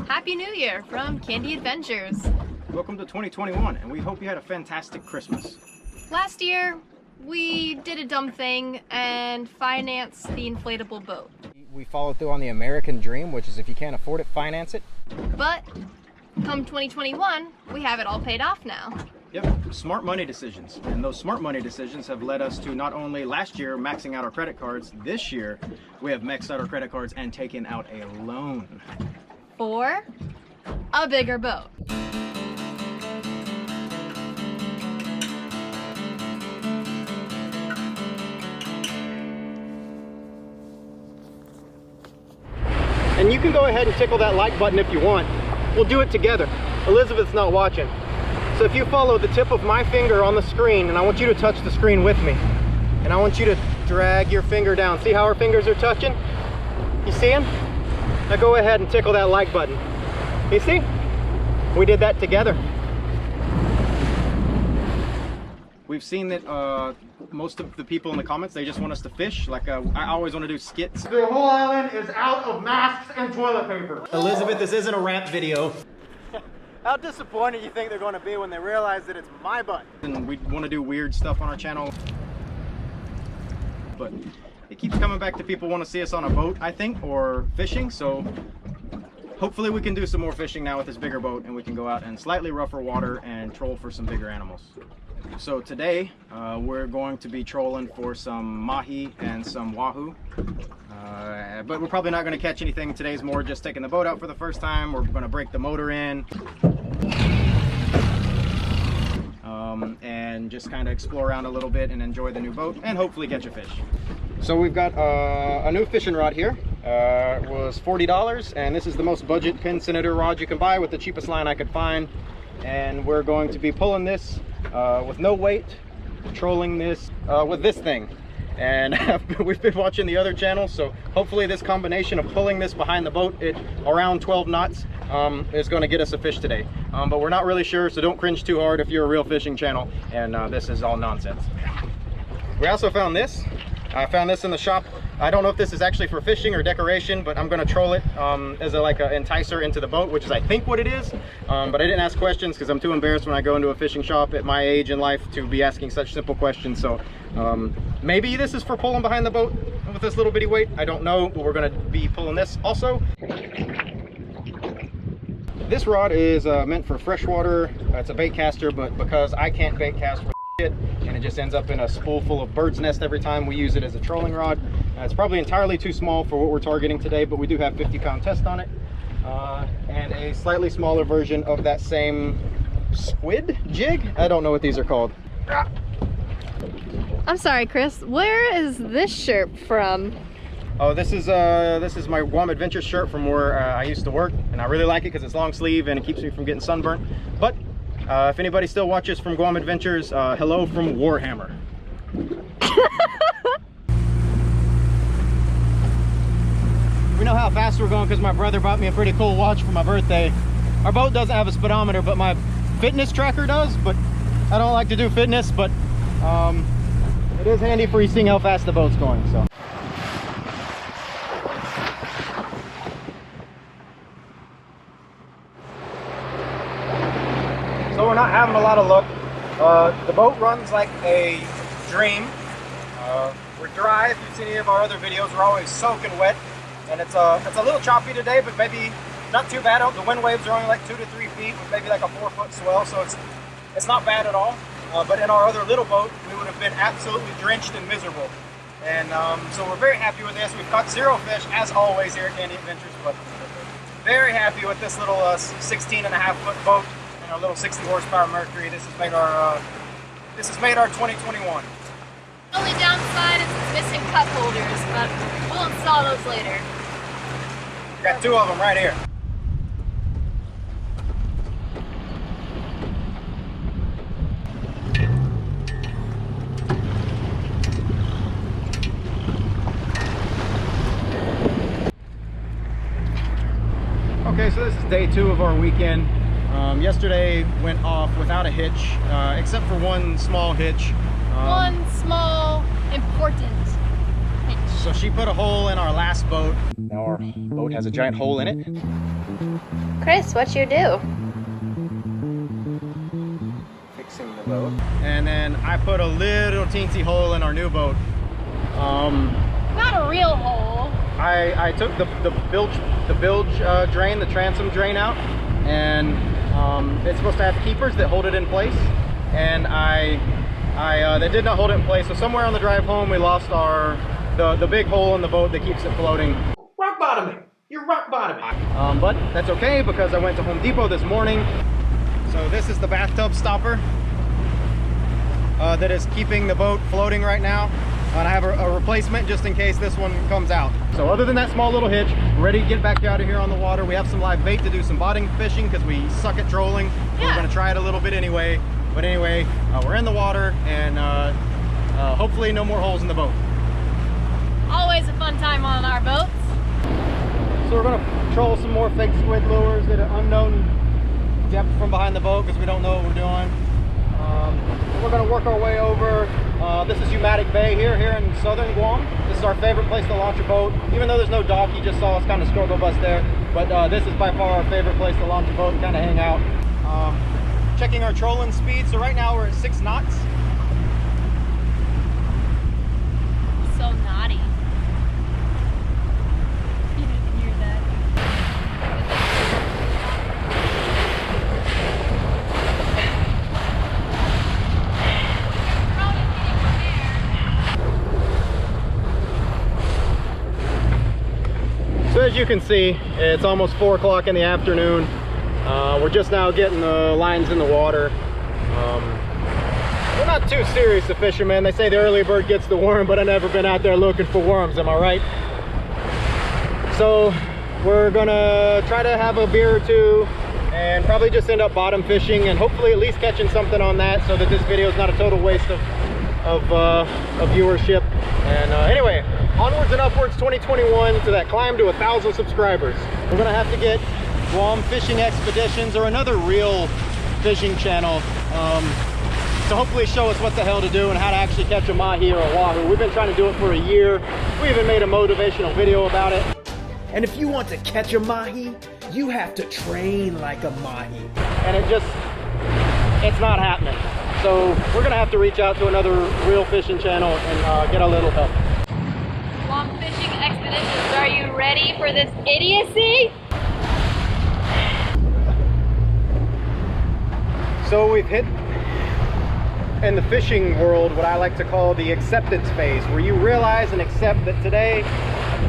Happy New Year from Candy Adventures. Welcome to 2021, and we hope you had a fantastic Christmas. Last year, we did a dumb thing and financed the inflatable boat. We followed through on the American dream, which is if you can't afford it, finance it. But come 2021, we have it all paid off now. Yep, smart money decisions. And those smart money decisions have led us to not only last year maxing out our credit cards, this year we have maxed out our credit cards and taken out a loan. For a bigger boat. And you can go ahead and tickle that like button if you want. We'll do it together. Elizabeth's not watching. So if you follow the tip of my finger on the screen, and I want you to touch the screen with me, and I want you to drag your finger down. See how our fingers are touching? You see them? Now go ahead and tickle that like button. You see? We did that together. We've seen that most of the people in the comments, they just want us to fish. Like I always want to do skits. The whole island is out of masks and toilet paper. Elizabeth, this isn't a rant video. How disappointed you think they're going to be when they realize that it's my butt? And we want to do weird stuff on our channel. But it keeps coming back to people want to see us on a boat, I think, or fishing. So hopefully we can do some more fishing now with this bigger boat, and we can go out in slightly rougher water and troll for some bigger animals. So today we're going to be trolling for some mahi and some wahoo. But we're probably not going to catch anything. Today's more just taking the boat out for the first time. We're going to break the motor in. And just kind of explore around a little bit and enjoy the new boat and hopefully catch a fish. So we've got a new fishing rod here. It was $40, and this is the most budget pin senator rod you can buy with the cheapest line I could find. And we're going to be pulling this with no weight, trolling this with this thing. And we've been watching the other channels, so hopefully this combination of pulling this behind the boat at around 12 knots is going to get us a fish today. But we're not really sure, so don't cringe too hard if you're a real fishing channel and this is all nonsense. We also found this. I found this in the shop. I don't know if this is actually for fishing or decoration, but I'm going to troll it as like an enticer into the boat, which is I think what it is. But I didn't ask questions because I'm too embarrassed when I go into a fishing shop at my age in life to be asking such simple questions. So maybe this is for pulling behind the boat with this little bitty weight. I don't know, but we're going to be pulling this also. This rod is meant for freshwater. It's a bait caster, but because I can't bait cast for shit, and it just ends up in a spool full of bird's nest every time we use it as a trolling rod. It's probably entirely too small for what we're targeting today, but we do have 50-pound test on it. And a slightly smaller version of that same squid jig. I don't know what these are called. I'm sorry, Chris. Where is this shirt from? Oh, this is my Guam Adventures shirt from where I used to work, and I really like it because it's long sleeve and it keeps me from getting sunburnt. But if anybody still watches from Guam Adventures, hello from Warhammer. We know how fast we're going because my brother bought me a pretty cool watch for my birthday. Our boat doesn't have a speedometer, but my fitness tracker does. But I don't like to do fitness, but it is handy for you seeing how fast the boat's going. So. So we're not having a lot of luck. The boat runs like a dream. We're dry. If you've seen any of our other videos, we're always soaking wet. And it's a little choppy today, but maybe not too bad. The wind waves are only like 2 to 3 feet with maybe like a 4-foot swell, so it's not bad at all. But in our other little boat, we would have been absolutely drenched and miserable. And so we're very happy with this. We've caught 0 fish, as always, here at Candy Adventures, but very happy with this little 16.5-foot boat and our little 60 horsepower Mercury. This has made our 2021. Only downside is it's missing cup holders, but we'll install those later. Got 2 of them right here. Okay, so this is day 2 of our weekend. Yesterday went off without a hitch, except for one small hitch. One small, important hitch. So she put a hole in our last boat. Now our boat has a giant hole in it. Chris, what you do? Fixing the boat. And then I put a little teensy hole in our new boat. Not a real hole. I took the bilge drain, the transom drain out, and it's supposed to have keepers that hold it in place, and they did not hold it in place. So somewhere on the drive home, we lost the big hole in the boat that keeps it floating. Rock bottoming. You're rock bottoming. But that's okay because I went to Home Depot this morning. So this is the bathtub stopper that is keeping the boat floating right now. And I have a replacement just in case this one comes out. So other than that small little hitch, we're ready to get back out of here on the water. We have some live bait to do some bottom fishing because we suck at trolling. Yeah. We're gonna try it a little bit anyway. But anyway, we're in the water, and hopefully no more holes in the boat. Always a fun time on our boats. So we're gonna troll some more fake squid lures at an unknown depth from behind the boat because we don't know what we're doing. We're gonna work our way over. This is Umatic Bay here in southern Guam. This is our favorite place to launch a boat. Even though there's no dock, you just saw us kind of struggle bus there. But this is by far our favorite place to launch a boat and kind of hang out. Checking our trolling speed. So right now we're at 6 knots. So naughty. You didn't hear that. So as you can see, it's almost 4 o'clock in the afternoon. We're just now getting the lines in the water. We're not too serious a fisherman. They say the early bird gets the worm, but I've never been out there looking for worms, am I right? So we're gonna try to have a beer or two and probably just end up bottom fishing and hopefully at least catching something on that so that this video is not a total waste of viewership. And anyway, onwards and upwards 2021 to that climb to 1,000 subscribers. We're gonna have to get Guam Fishing Expeditions or another real fishing channel to hopefully show us what the hell to do and how to actually catch a mahi or a wahoo. We've been trying to do it for a year. We even made a motivational video about it. And if you want to catch a mahi, you have to train like a mahi. And it's not happening. So we're gonna have to reach out to another real fishing channel and get a little help. Guam Fishing Expeditions, are you ready for this idiocy? So we've hit, in the fishing world, what I like to call the acceptance phase, where you realize and accept that today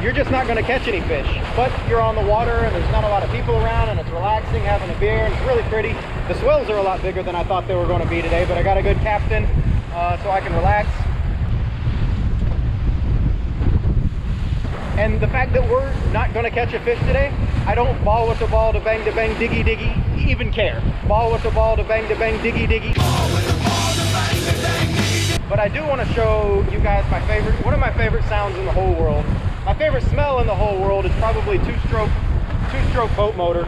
you're just not going to catch any fish, but you're on the water and there's not a lot of people around and it's relaxing, having a beer, and it's really pretty. The swells are a lot bigger than I thought they were going to be today, but I got a good captain so I can relax. And the fact that we're not going to catch a fish today, I don't ball with the ball to bang, diggy, diggy, even care. Ball with the ball to bang, diggy, diggy. But I do want to show you guys one of my favorite sounds in the whole world. My favorite smell in the whole world is probably two-stroke boat motor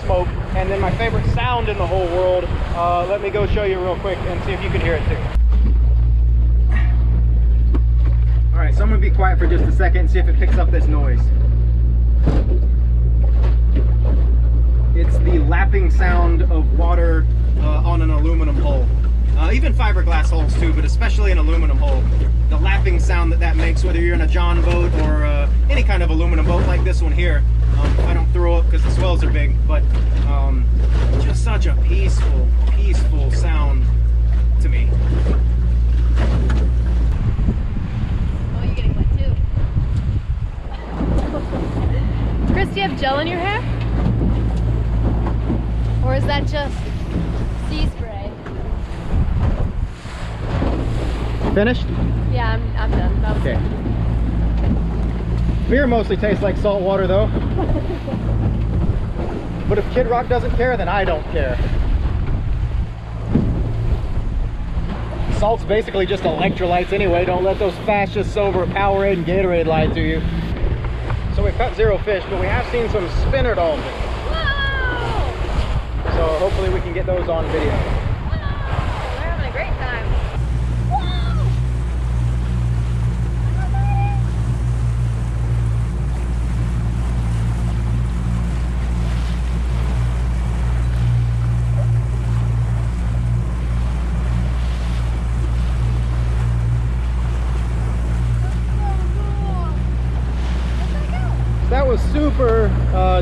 smoke. And then my favorite sound in the whole world, let me go show you real quick and see if you can hear it too. All right, so I'm gonna be quiet for just a second and see if it picks up this noise. It's the lapping sound of water on an aluminum hull. Even fiberglass hulls too, but especially an aluminum hull. The lapping sound that makes, whether you're in a John boat or any kind of aluminum boat like this one here. I don't throw up because the swells are big, but just such a peaceful sound to me. Oh, you're getting wet too. Chris, do you have gel in your hair? Or is that just sea spray? Finished? Yeah, I'm done. That was Okay. Beer mostly tastes like salt water though. But if Kid Rock doesn't care, then I don't care. Salt's basically just electrolytes anyway. Don't let those fascists over at Powerade and Gatorade lie to you. So we've caught 0 fish, but we have seen some spinner dolphins. Whoa! So hopefully we can get those on video. Whoa! We're having a great time.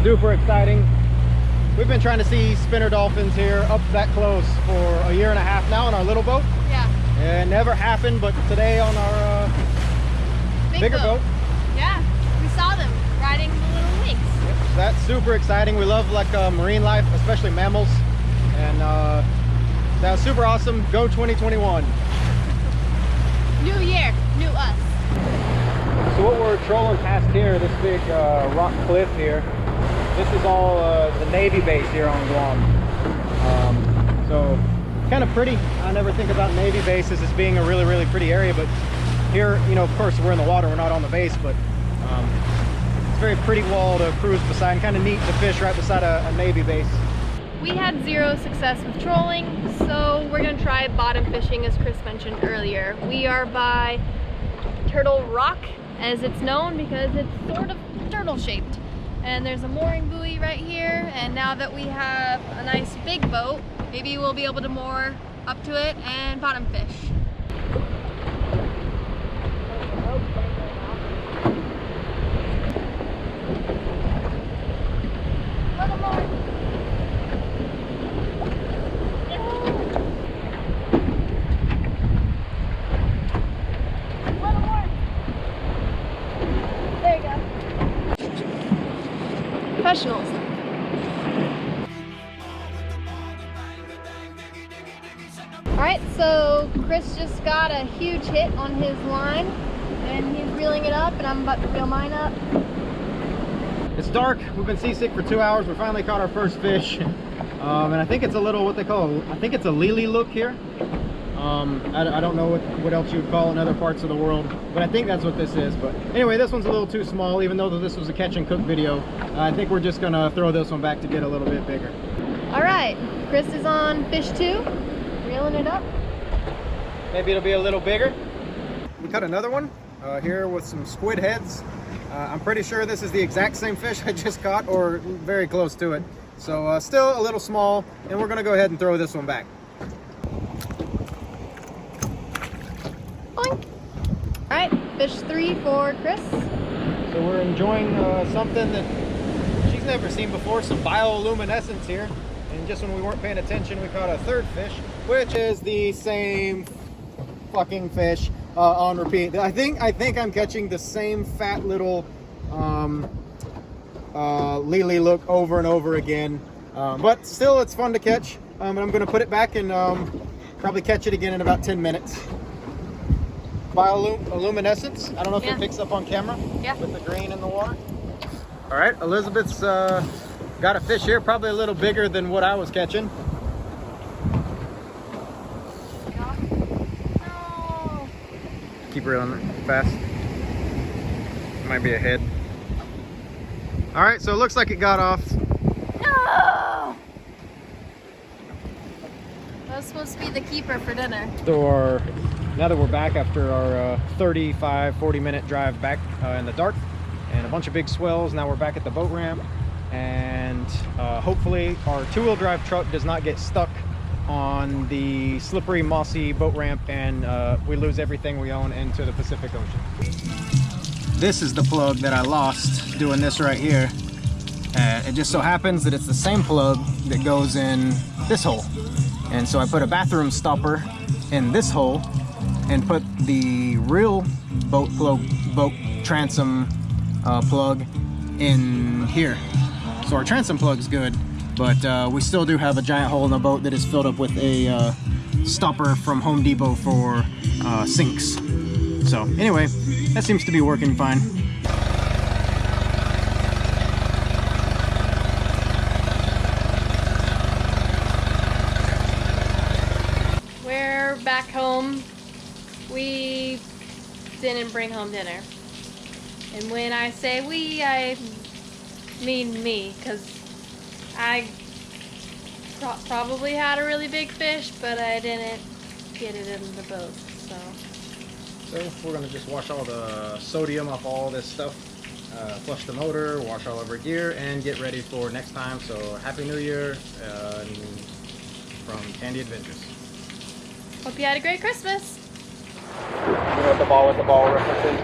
duper exciting. We've been trying to see spinner dolphins here up that close for a year and a half now on our little boat. Yeah. It never happened, but today on our bigger boat. Yeah, we saw them riding the little wings. Yep, so that's super exciting. We love like marine life, especially mammals, and that's super awesome. Go 2021. New year, new us. So what we're trolling past here, this big rock cliff here, this is all the Navy base here on Guam. So kind of pretty. I never think about Navy bases as being a really, really pretty area, but here, you know, of course, we're in the water, we're not on the base, but it's a very pretty wall to cruise beside, and kind of neat to fish right beside a Navy base. We had zero success with trolling, so we're gonna try bottom fishing, as Chris mentioned earlier. We are by Turtle Rock, as it's known, because it's sort of turtle shaped. And there's a mooring buoy right here, and now that we have a nice big boat, maybe we'll be able to moor up to it and bottom fish. Little more. Little more. There you go. Professionals. Alright, so Chris just got a huge hit on his line and he's reeling it up, and I'm about to reel mine up. It's dark, we've been seasick for 2 hours, we finally caught our first fish. And I think it's a little, what they call, I think it's a lily look here. I don't know what else you would call it in other parts of the world, but I think that's what this is. But anyway, this one's a little too small, even though this was a catch and cook video. I think we're just gonna throw this one back to get a little bit bigger. All right, Chris is on fish 2, reeling it up. Maybe it'll be a little bigger. We caught another one here with some squid heads. I'm pretty sure this is the exact same fish I just caught, or very close to it. So still a little small, and we're gonna go ahead and throw this one back. Boing. All right, fish 3 for Chris. So we're enjoying something that she's never seen before, some bioluminescence here. And just when we weren't paying attention, we caught a third fish, which is the same fucking fish on repeat. I think I'm catching the same fat little lily look over and over again. But still, it's fun to catch. And I'm gonna put it back and probably catch it again in about 10 minutes. Bioluminescence. I don't know if it picks up on camera with the green in the water. All right, Elizabeth's got a fish here, probably a little bigger than what I was catching. Oh. Keep reeling fast. Might be a head. All right, so it looks like it got off. No! That was supposed to be the keeper for dinner. So now that we're back after our 35-40 minute drive back in the dark and a bunch of big swells, now we're back at the boat ramp, and hopefully our two-wheel drive truck does not get stuck on the slippery, mossy boat ramp and we lose everything we own into the Pacific Ocean. This is the plug that I lost doing this right here. It just so happens that it's the same plug that goes in this hole. And so I put a bathroom stopper in this hole and put the real boat transom plug in here. So our transom plug's good, but we still do have a giant hole in the boat that is filled up with a stopper from Home Depot for sinks. So anyway, that seems to be working fine. We're back home. We didn't bring home dinner. And when I say we, I mean me, because I probably had a really big fish, but I didn't get it in the boat, so we're gonna just wash all the sodium off all this stuff, flush the motor, wash all of our gear, and get ready for next time. So Happy New Year from Candy Adventures. hope you had a great Christmas. You know what the ball with the ball reference is?